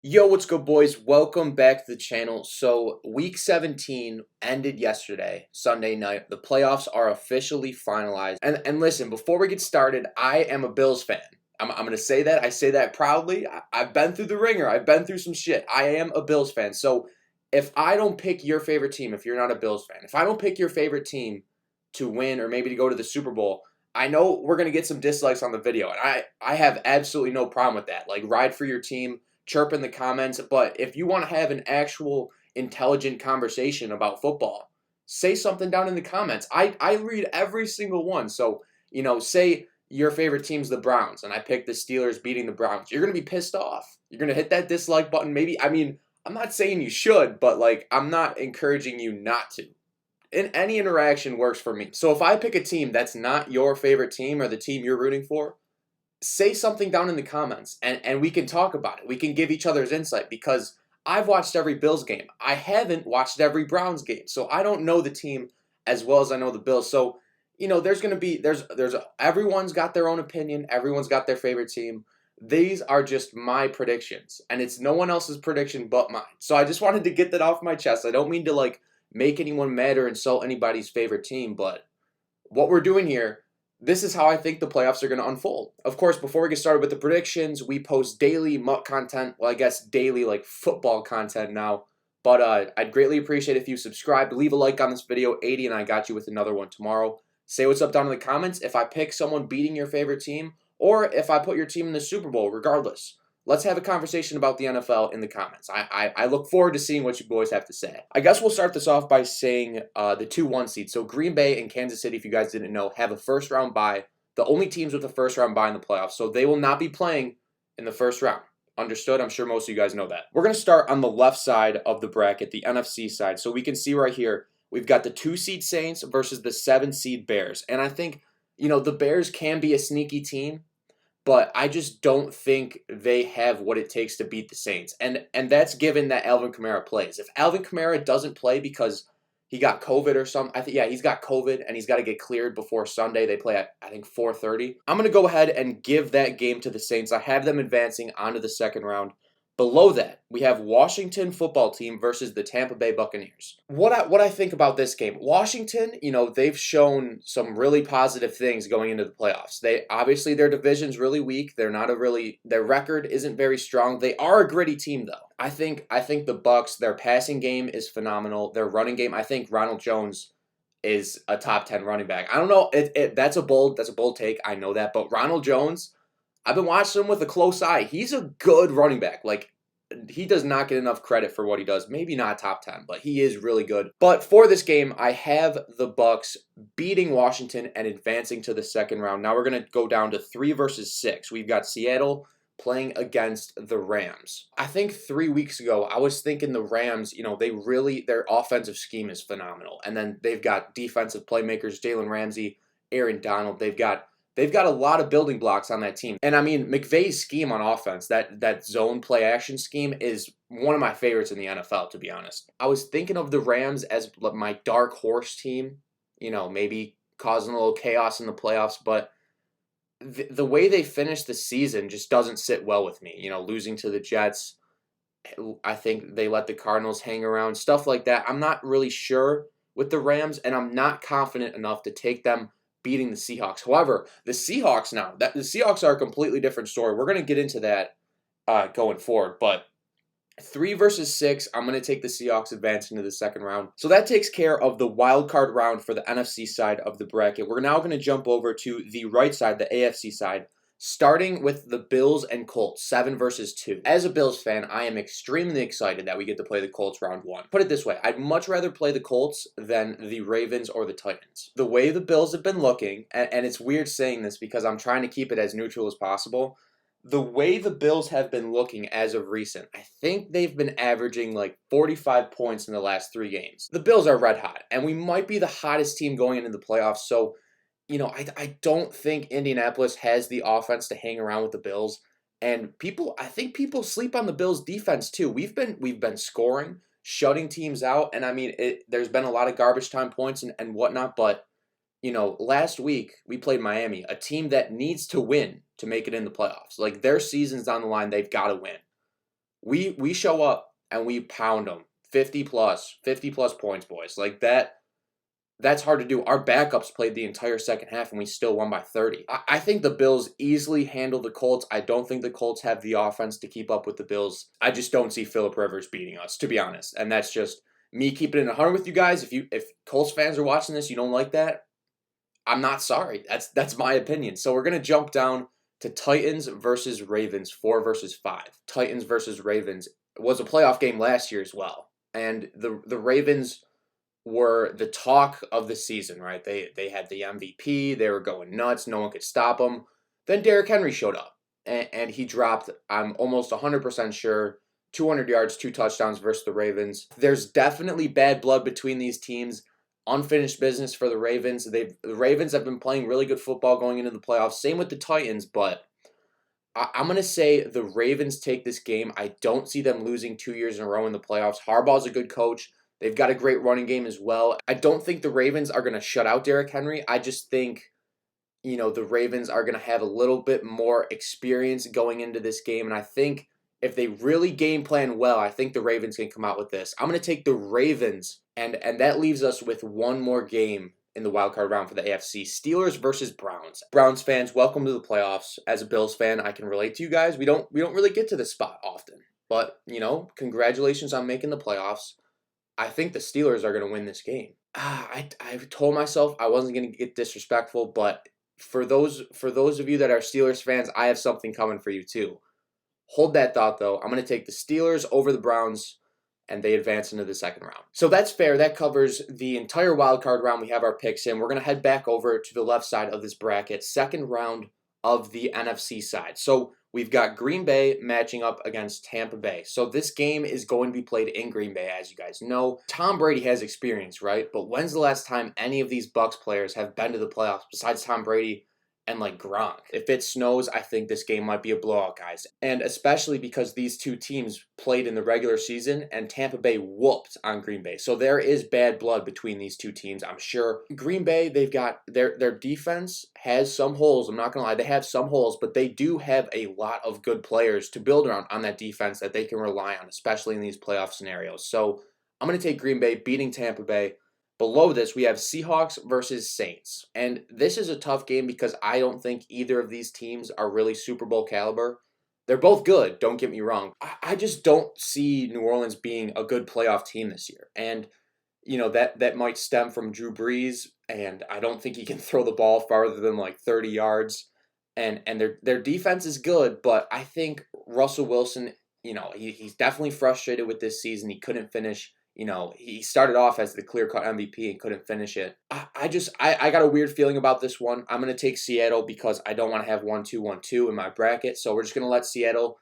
Yo, what's good, boys? Welcome back to the channel. So, week 17 ended yesterday, Sunday night. The playoffs are officially finalized. And listen, before we get started, I am a Bills fan. I'm going to say that. I say that proudly. I've been through the ringer. I've been through some shit. I am a Bills fan. So, if I don't pick your favorite team, if you're not a Bills fan, if I don't pick your favorite team to win or maybe to go to the Super Bowl, I know we're going to get some dislikes on the video. And I have absolutely no problem with that. Like, ride for your team, chirp in the comments. But if you want to have an actual intelligent conversation about football, say something down in the comments. I read every single one. So, say your favorite team's the Browns and I pick the Steelers beating the Browns. You're going to be pissed off. You're going to hit that dislike button. Maybe, I'm not saying you should, but like, I'm not encouraging you not to. In any interaction works for me. So if I pick a team that's not your favorite team or the team you're rooting for, say something down in the comments and we can talk about it. We can give each other's insight because I've watched every Bills game. I haven't watched every Browns game. So I don't know the team as well as I know the Bills. So, there's going to be everyone's got their own opinion. Everyone's got their favorite team. These are just my predictions and it's no one else's prediction but mine. So I just wanted to get that off my chest. I don't mean to like make anyone mad or insult anybody's favorite team, but what we're doing here, this is how I think the playoffs are going to unfold. Of course, before we get started with the predictions, we post daily muck content. Well, I guess daily like football content now. But I'd greatly appreciate if you subscribe, leave a like on this video. 80 and I got you with another one tomorrow. Say what's up down in the comments if I pick someone beating your favorite team or if I put your team in the Super Bowl, regardless. Let's have a conversation about the NFL in the comments. I look forward to seeing what you boys have to say. I guess we'll start this off by saying the 2-1 seeds. So Green Bay and Kansas City, if you guys didn't know, have a first-round bye. The only teams with a first-round bye in the playoffs. So they will not be playing in the first round. Understood? I'm sure most of you guys know that. We're going to start on the left side of the bracket, the NFC side. So we can see right here, we've got the 2-seed Saints versus the 7-seed Bears. And I think, the Bears can be a sneaky team, but I just don't think they have what it takes to beat the Saints. And that's given that Alvin Kamara plays. If Alvin Kamara doesn't play because he got COVID or something, he's got COVID and he's got to get cleared before Sunday. They play at, I think, 4:30. I'm going to go ahead and give that game to the Saints. I have them advancing onto the second round. Below that, we have Washington football team versus the Tampa Bay Buccaneers. What I think about this game, Washington, they've shown some really positive things going into the playoffs. They obviously their division's really weak. Their record isn't very strong. They are a gritty team though. I think the Bucks, their passing game is phenomenal. Their running game, I think Ronald Jones is a top 10 running back. I don't know, that's a bold take. I know that, but Ronald Jones, I've been watching him with a close eye. He's a good running back. Like, he does not get enough credit for what he does. Maybe not top 10, but he is really good. But for this game, I have the Bucks beating Washington and advancing to the second round. Now we're going to go down to 3 versus 6. We've got Seattle playing against the Rams. I think 3 weeks ago, I was thinking the Rams, their offensive scheme is phenomenal. And then they've got defensive playmakers, Jalen Ramsey, Aaron Donald. They've got a lot of building blocks on that team. And I mean, McVay's scheme on offense, that zone play action scheme is one of my favorites in the NFL, to be honest. I was thinking of the Rams as my dark horse team, maybe causing a little chaos in the playoffs, but the way they finished the season just doesn't sit well with me. Losing to the Jets, I think they let the Cardinals hang around, stuff like that. I'm not really sure with the Rams, and I'm not confident enough to take them beating the Seahawks. However, the Seahawks are a completely different story. We're going to get into that going forward, but 3 versus 6, I'm going to take the Seahawks advancing to the second round. So that takes care of the wild card round for the NFC side of the bracket. We're now going to jump over to the right side, the AFC side, starting with the Bills and Colts, 7 versus 2. As a Bills fan, I am extremely excited that we get to play the Colts round 1. Put it this way, I'd much rather play the Colts than the Ravens or the Titans. The way the Bills have been looking, and it's weird saying this because I'm trying to keep it as neutral as possible, the way the Bills have been looking as of recent, I think they've been averaging like 45 points in the last 3 games. The Bills are red hot, and we might be the hottest team going into the playoffs, so I don't think Indianapolis has the offense to hang around with the Bills. And I think people sleep on the Bills defense too. We've been scoring, shutting teams out. And I mean, there's been a lot of garbage time points and whatnot. But, last week we played Miami, a team that needs to win to make it in the playoffs. Like, their season's on the line. They've got to win. We show up and we pound them 50 plus points, boys. Like that's hard to do. Our backups played the entire second half and we still won by 30. I think the Bills easily handle the Colts. I don't think the Colts have the offense to keep up with the Bills. I just don't see Phillip Rivers beating us, to be honest. And that's just me keeping it 100 with you guys. If Colts fans are watching this, you don't like that, I'm not sorry. That's my opinion. So we're gonna jump down to Titans versus Ravens, 4 versus 5. Titans versus Ravens was a playoff game last year as well, and the Ravens were the talk of the season, right? They had the MVP. They were going nuts. No one could stop them. Then Derrick Henry showed up, and he dropped. I'm almost 100% sure. 200 yards, 2 touchdowns versus the Ravens. There's definitely bad blood between these teams. Unfinished business for the Ravens. The Ravens have been playing really good football going into the playoffs. Same with the Titans, but I'm going to say the Ravens take this game. I don't see them losing 2 years in a row in the playoffs. Harbaugh's a good coach. They've got a great running game as well. I don't think the Ravens are going to shut out Derrick Henry. I just think, the Ravens are going to have a little bit more experience going into this game. And I think if they really game plan well, I think the Ravens can come out with this. I'm going to take the Ravens, and that leaves us with one more game in the wild card round for the AFC. Steelers versus Browns. Browns fans, welcome to the playoffs. As a Bills fan, I can relate to you guys. We don't really get to this spot often. But, congratulations on making the playoffs. I think the Steelers are going to win this game. I told myself I wasn't going to get disrespectful, but for those of you that are Steelers fans, I have something coming for you too. Hold that thought though. I'm going to take the Steelers over the Browns, and they advance into the second round. So that's fair. That covers the entire wild card round. We have our picks in. We're going to head back over to the left side of this bracket, second round of the NFC side. So we've got Green Bay matching up against Tampa Bay. So this game is going to be played in Green Bay, as you guys know. Tom Brady has experience, right? But when's the last time any of these Bucks players have been to the playoffs besides Tom Brady and like Gronk? If it snows, I think this game might be a blowout, guys. And especially because these two teams played in the regular season and Tampa Bay whooped on Green Bay. So there is bad blood between these two teams, I'm sure. Green Bay, they've got their defense has some holes. I'm not going to lie. They have some holes, but they do have a lot of good players to build around on that defense that they can rely on, especially in these playoff scenarios. So I'm going to take Green Bay beating Tampa Bay. Below this, we have Seahawks versus Saints. And this is a tough game because I don't think either of these teams are really Super Bowl caliber. They're both good, don't get me wrong. I just don't see New Orleans being a good playoff team this year. And, that might stem from Drew Brees, and I don't think he can throw the ball farther than like 30 yards. And their defense is good, but I think Russell Wilson, he's definitely frustrated with this season. He couldn't finish. He started off as the clear-cut MVP and couldn't finish it. I got a weird feeling about this one. I'm going to take Seattle because I don't want to have 1-2-1-2 in my bracket. So we're just going to let Seattle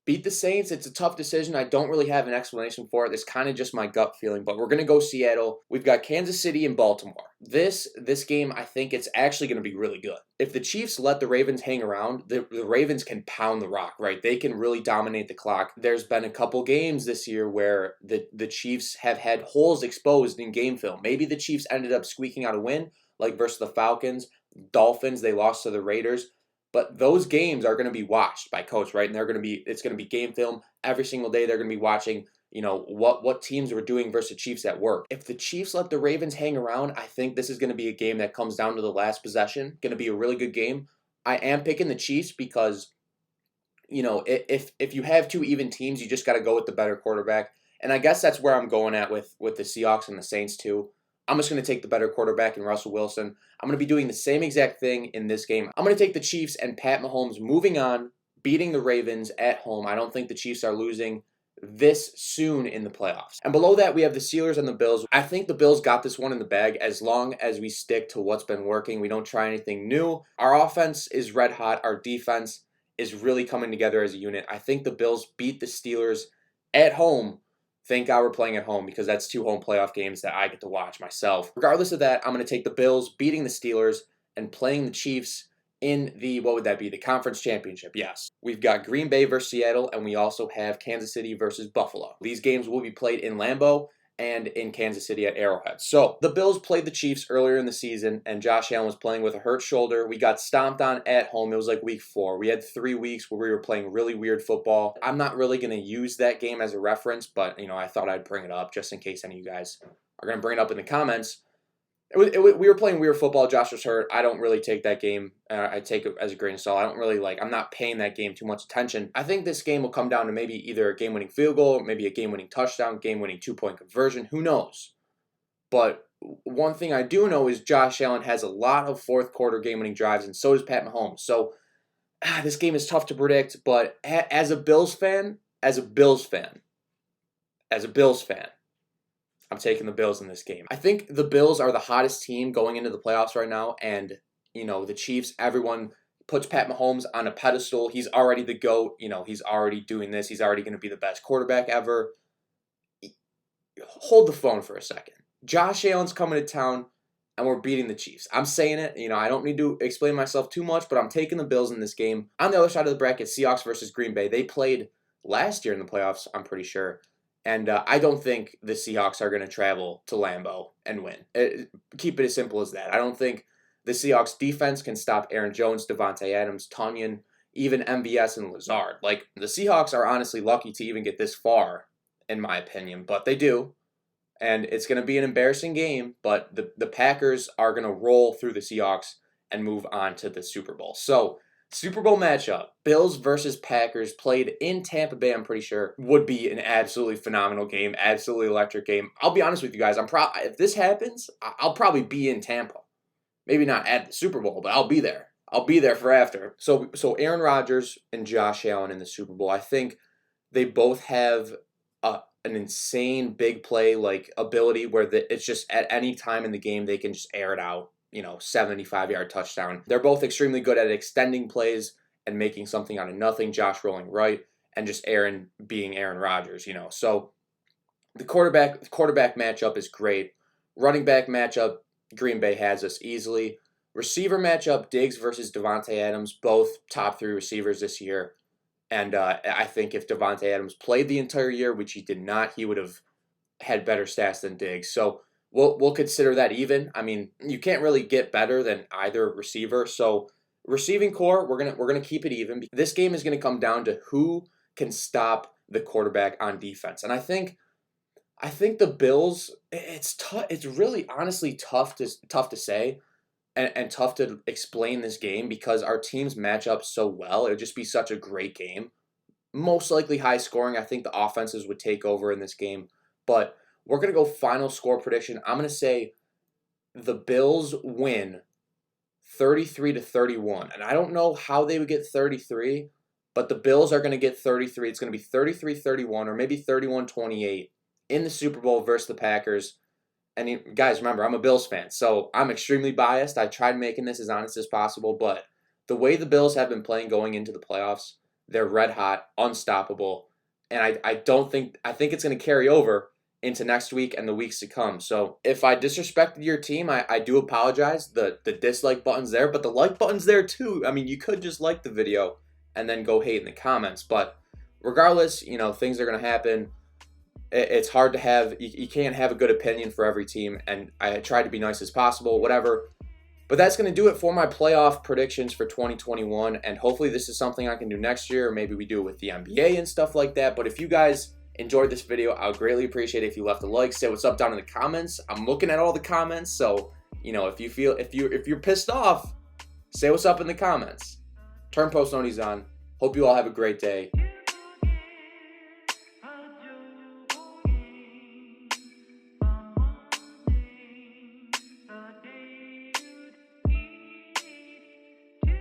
beat the Saints. It's a tough decision. I don't really have an explanation for it. It's kind of just my gut feeling, but we're going to go Seattle. We've got Kansas City and Baltimore. This game, I think it's actually going to be really good. If the Chiefs let the Ravens hang around, the Ravens can pound the rock, right? They can really dominate the clock. There's been a couple games this year where the Chiefs have had holes exposed in game film. Maybe the Chiefs ended up squeaking out a win, like versus the Falcons, Dolphins, they lost to the Raiders. But those games are going to be watched by coach, right? And it's going to be game film every single day. They're going to be watching, what teams were doing versus Chiefs at work. If the Chiefs let the Ravens hang around, I think this is going to be a game that comes down to the last possession. Going to be a really good game. I am picking the Chiefs because, if you have two even teams, you just got to go with the better quarterback. And I guess that's where I'm going at with the Seahawks and the Saints too. I'm just going to take the better quarterback in Russell Wilson. I'm going to be doing the same exact thing in this game. I'm going to take the Chiefs and Pat Mahomes moving on, beating the Ravens at home. I don't think the Chiefs are losing this soon in the playoffs. And below that, we have the Steelers and the Bills. I think the Bills got this one in the bag as long as we stick to what's been working. We don't try anything new. Our offense is red hot. Our defense is really coming together as a unit. I think the Bills beat the Steelers at home. Thank God we're playing at home because that's 2 home playoff games that I get to watch myself. Regardless of that, I'm going to take the Bills beating the Steelers and playing the Chiefs in the conference championship. Yes. We've got Green Bay versus Seattle, and we also have Kansas City versus Buffalo. These games will be played in Lambeau, and in Kansas City at Arrowhead. So the Bills played the Chiefs earlier in the season, and Josh Allen was playing with a hurt shoulder. We got stomped on at home. It was like week 4. We had 3 weeks where we were playing really weird football. I'm not really going to use that game as a reference, but I thought I'd bring it up just in case any of you guys are going to bring it up in the comments. We were playing weird football. Josh was hurt. I don't really take that game. I take it as a grain of salt. I don't really I'm not paying that game too much attention. I think this game will come down to maybe either a game-winning field goal, maybe a game-winning touchdown, game-winning 2-point conversion. Who knows? But one thing I do know is Josh Allen has a lot of fourth quarter game-winning drives, and so does Pat Mahomes. So this game is tough to predict. But as a Bills fan, I'm taking the Bills in this game. I think the Bills are the hottest team going into the playoffs right now, and the Chiefs, everyone puts Pat Mahomes on a pedestal. He's already the GOAT. He's already doing this. He's already going to be the best quarterback ever. Hold the phone for a second. Josh Allen's coming to town, and we're beating the Chiefs. I'm saying it. I don't need to explain myself too much, but I'm taking the Bills in this game. On the other side of the bracket, Seahawks versus Green Bay. They played last year in the playoffs, I'm pretty sure. And I don't think the Seahawks are going to travel to Lambeau and win. Keep it as simple as that. I don't think the Seahawks defense can stop Aaron Jones, Devontae Adams, Tonyan, even MVS and Lazard. The Seahawks are honestly lucky to even get this far, in my opinion, but they do. And it's going to be an embarrassing game, but the Packers are going to roll through the Seahawks and move on to the Super Bowl. So, Super Bowl matchup, Bills versus Packers, played in Tampa Bay, I'm pretty sure, would be an absolutely phenomenal game, absolutely electric game. I'll be honest with you guys, if this happens, I'll probably be in Tampa. Maybe not at the Super Bowl, but I'll be there. I'll be there for after. So Aaron Rodgers and Josh Allen in the Super Bowl, I think they both have an insane big play ability where it's just at any time in the game they can just air it out. 75-yard touchdown. They're both extremely good at extending plays and making something out of nothing. Josh rolling right, and just Aaron being Aaron Rodgers. So the quarterback matchup is great. Running back matchup, Green Bay has us easily. Receiver matchup, Diggs versus Devontae Adams, both top 3 receivers this year. And I think if Devontae Adams played the entire year, which he did not, he would have had better stats than Diggs. So We'll consider that even. I mean, you can't really get better than either receiver. So receiving core, we're gonna keep it even. This game is gonna come down to who can stop the quarterback on defense. And I think the Bills. It's tough. It's really honestly tough to say, and tough to explain this game because our teams match up so well. It would just be such a great game. Most likely high scoring. I think the offenses would take over in this game, but we're going to go final score prediction. I'm going to say the Bills win 33-31. And I don't know how they would get 33, but the Bills are going to get 33. It's going to be 33-31 or maybe 31-28 in the Super Bowl versus the Packers. And guys, remember, I'm a Bills fan, so I'm extremely biased. I tried making this as honest as possible, but the way the Bills have been playing going into the playoffs, they're red hot, unstoppable. And I think it's going to carry over into next week and the weeks to come. So if I disrespected your team, I do apologize. The dislike button's there, but the like button's there too. I mean, you could just like the video and then go hate in the comments. But regardless, things are going to happen. It's hard to have, you can't have a good opinion for every team. And I tried to be nice as possible, whatever. But that's going to do it for my playoff predictions for 2021. And hopefully this is something I can do next year. Or maybe we do it with the NBA and stuff like that. But if you guys enjoyed this video, I would greatly appreciate it if you left a like, say what's up down in the comments. I'm looking at all the comments, so if you're pissed off, say what's up in the comments. Turn post noties on. Hope you all have a great day.